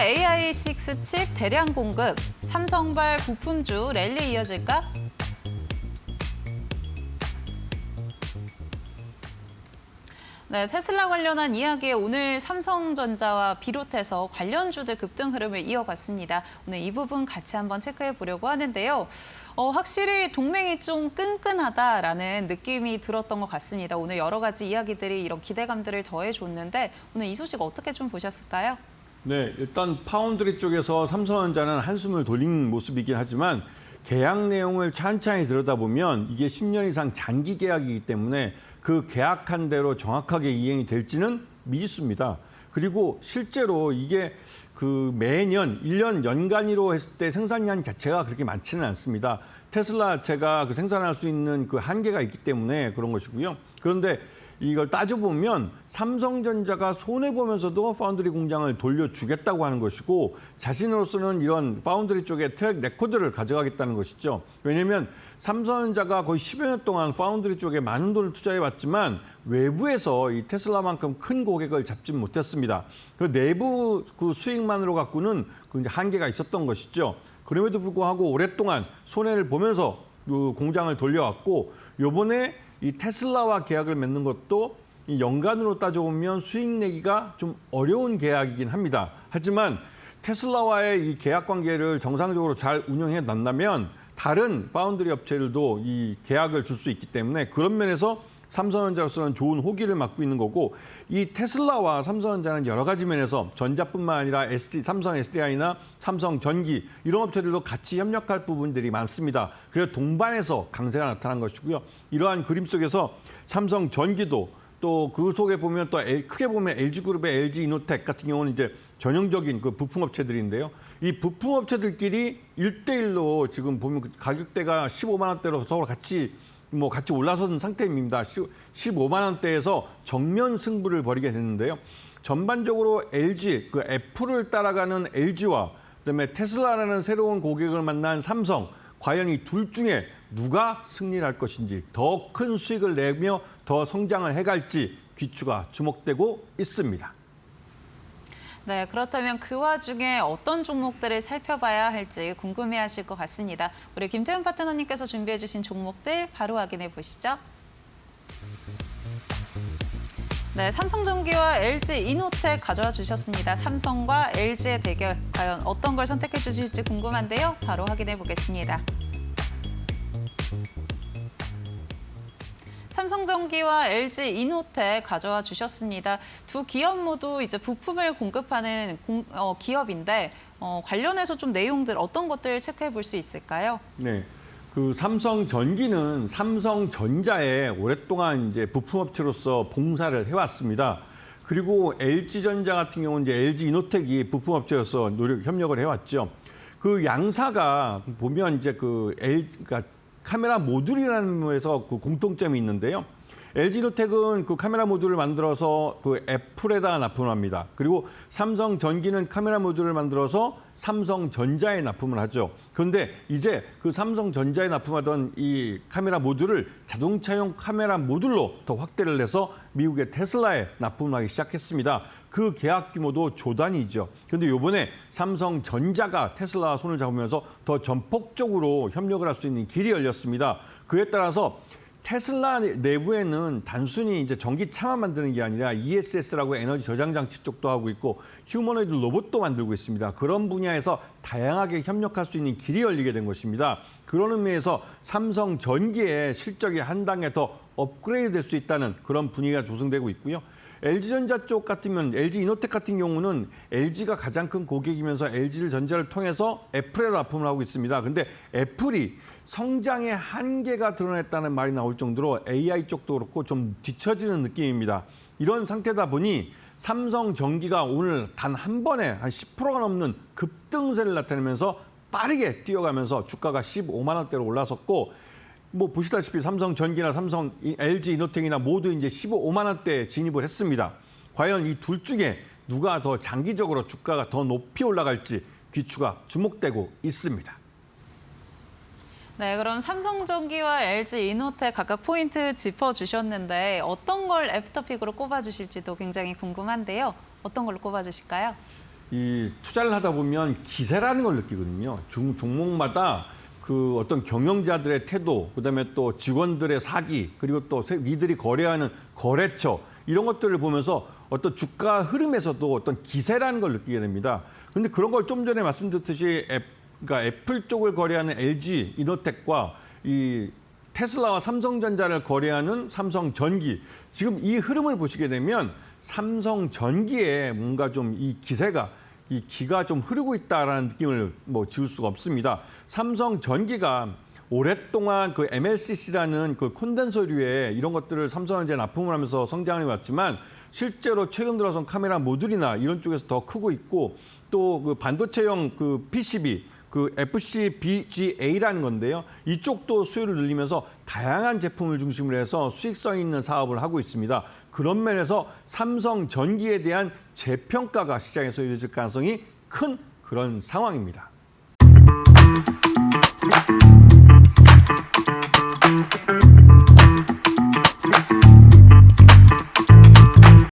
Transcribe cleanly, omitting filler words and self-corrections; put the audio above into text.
AI6 칩 대량 공급, 삼성발 부품주 랠리 이어질까? 네, 테슬라 관련한 이야기에 오늘 삼성전자와 비롯해서 관련주들 급등 흐름을 이어갔습니다. 오늘 이 부분 같이 한번 체크해 보려고 하는데요. 확실히 동맹이 좀 끈끈하다라는 느낌이 들었던 것 같습니다. 오늘 여러 가지 이야기들이 이런 기대감들을 더해줬는데 오늘 이 소식 어떻게 좀 보셨을까요? 네, 일단 파운드리 쪽에서 삼성전자는 한숨을 돌린 모습이긴 하지만 계약 내용을 찬찬히 들여다보면 이게 10년 이상 장기 계약이기 때문에 그 계약한 대로 정확하게 이행이 될지는 미지수입니다. 그리고 실제로 이게 그 매년 1년 연간위로 했을 때 생산량 자체가 그렇게 많지는 않습니다. 테슬라 자체가 그 생산할 수 있는 그 한계가 있기 때문에 그런 것이고요. 그런데 이걸 따져보면 삼성전자가 손해보면서도 파운드리 공장을 돌려주겠다고 하는 것이고 자신으로서는 이런 파운드리 쪽에 트랙 레코드를 가져가겠다는 것이죠. 왜냐하면 삼성전자가 거의 10여 년 동안 파운드리 쪽에 많은 돈을 투자해왔지만 외부에서 이 테슬라만큼 큰 고객을 잡지 못했습니다. 그 내부 그 수익만으로 갖고는 그 이제 한계가 있었던 것이죠. 그럼에도 불구하고 오랫동안 손해를 보면서 그 공장을 돌려왔고 요번에 이 테슬라와 계약을 맺는 것도 이 연간으로 따져보면 수익 내기가 좀 어려운 계약이긴 합니다. 하지만 테슬라와의 이 계약 관계를 정상적으로 잘 운영해 놨다면 다른 파운드리 업체들도 이 계약을 줄 수 있기 때문에 그런 면에서 삼성전자로서는 좋은 호기를 맞고 있는 거고 이 테슬라와 삼성전자는 여러 가지 면에서 전자뿐만 아니라 삼성 SDI나 삼성 전기 이런 업체들도 같이 협력할 부분들이 많습니다. 그래서 동반해서 강세가 나타난 것이고요. 이러한 그림 속에서 삼성 전기도 또 그 속에 보면 또 크게 보면 LG그룹의 LG 이노텍 같은 경우는 이제 전형적인 그 부품 업체들인데요. 이 부품 업체들끼리 1대1로 지금 보면 가격대가 15만 원대로 서로 같이 올라선 상태입니다. 15만 원대에서 정면 승부를 벌이게 됐는데요. 전반적으로 LG, 그 애플을 따라가는 LG와 그다음에 테슬라라는 새로운 고객을 만난 삼성, 과연 이 둘 중에 누가 승리를 할 것인지 더 큰 수익을 내며 더 성장을 해갈지 귀추가 주목되고 있습니다. 네, 그렇다면 그 와중에 어떤 종목들을 살펴봐야 할지 궁금해하실 것 같습니다. 우리 김태훈 파트너님께서 준비해 주신 종목들 바로 확인해 보시죠. 네, 삼성전기와 LG 이노텍 가져와 주셨습니다. 삼성과 LG의 대결, 과연 어떤 걸 선택해 주실지 궁금한데요. 바로 확인해 보겠습니다. 삼성전기와 LG 이노텍 가져와 주셨습니다. 두 기업 모두 이제 부품을 공급하는 기업인데 관련해서 좀 내용들 어떤 것들 체크해 볼 수 있을까요? 네. 그 삼성전기는 삼성전자에 오랫동안 이제 부품업체로서 봉사를 해왔습니다. 그리고 LG전자 같은 경우는 이제 LG 이노텍이 부품업체로서 협력을 해왔죠. 그 양사가 보면 이제 그러니까 카메라 모듈이라는 거에서 그 공통점이 있는데요. LG노텍은 그 카메라 모듈을 만들어서 그 애플에다가 납품을 합니다. 그리고 삼성전기는 카메라 모듈을 만들어서 삼성전자에 납품을 하죠. 그런데 이제 그 삼성전자에 납품하던 이 카메라 모듈을 자동차용 카메라 모듈로 더 확대를 해서 미국의 테슬라에 납품을 하기 시작했습니다. 그 계약 규모도 조 단위죠. 그런데 이번에 삼성전자가 테슬라와 손을 잡으면서 더 전폭적으로 협력을 할 수 있는 길이 열렸습니다. 그에 따라서 테슬라 내부에는 단순히 이제 전기차만 만드는 게 아니라 ESS라고 에너지 저장 장치 쪽도 하고 있고 휴머노이드 로봇도 만들고 있습니다. 그런 분야에서 다양하게 협력할 수 있는 길이 열리게 된 것입니다. 그런 의미에서 삼성전기의 실적이 한 단계 더 업그레이드 될 수 있다는 그런 분위기가 조성되고 있고요. LG전자 쪽 같으면 LG 이노텍 같은 경우는 LG가 가장 큰 고객이면서 LG전자를 통해서 애플에 납품을 하고 있습니다. 그런데 애플이 성장의 한계가 드러냈다는 말이 나올 정도로 AI 쪽도 그렇고 좀 뒤처지는 느낌입니다. 이런 상태다 보니 삼성전기가 오늘 단 한 번에 한 10%가 넘는 급등세를 나타내면서 빠르게 뛰어가면서 주가가 15만 원대로 올라섰고 보시다시피 삼성전기나 LG 이노텍이나 모두 이제 15만 원대에 진입을 했습니다. 과연 이 둘 중에 누가 더 장기적으로 주가가 더 높이 올라갈지 귀추가 주목되고 있습니다. 네, 그럼 삼성전기와 LG 이노텍 각각 포인트 짚어주셨는데 어떤 걸 애프터픽으로 꼽아주실지도 굉장히 궁금한데요. 어떤 걸로 꼽아주실까요? 이 투자를 하다 보면 기세라는 걸 느끼거든요. 종목마다 그 어떤 경영자들의 태도, 그다음에 또 직원들의 사기, 그리고 또 이들이 거래하는 거래처 이런 것들을 보면서 어떤 주가 흐름에서도 어떤 기세라는 걸 느끼게 됩니다. 그런데 그런 걸 좀 전에 말씀드렸듯이 그러니까 애플 쪽을 거래하는 LG 이노텍과 이 테슬라와 삼성전자를 거래하는 삼성전기, 지금 이 흐름을 보시게 되면 삼성전기에 뭔가 좀 이 기세가 이 기가 좀 흐르고 있다라는 느낌을 지울 수가 없습니다. 삼성전기가 오랫동안 그 MLCC라는 그 콘덴서류에 이런 것들을 삼성전자에 납품을 하면서 성장해 왔지만 실제로 최근 들어선 카메라 모듈이나 이런 쪽에서 더 크고 있고 또 그 반도체용 그 PCB 그 FCBGA라는 건데요. 이쪽도 수요를 늘리면서 다양한 제품을 중심으로 해서 수익성 있는 사업을 하고 있습니다. 그런 면에서 삼성전기에 대한 재평가가 시장에서 이루어질 가능성이 큰 그런 상황입니다.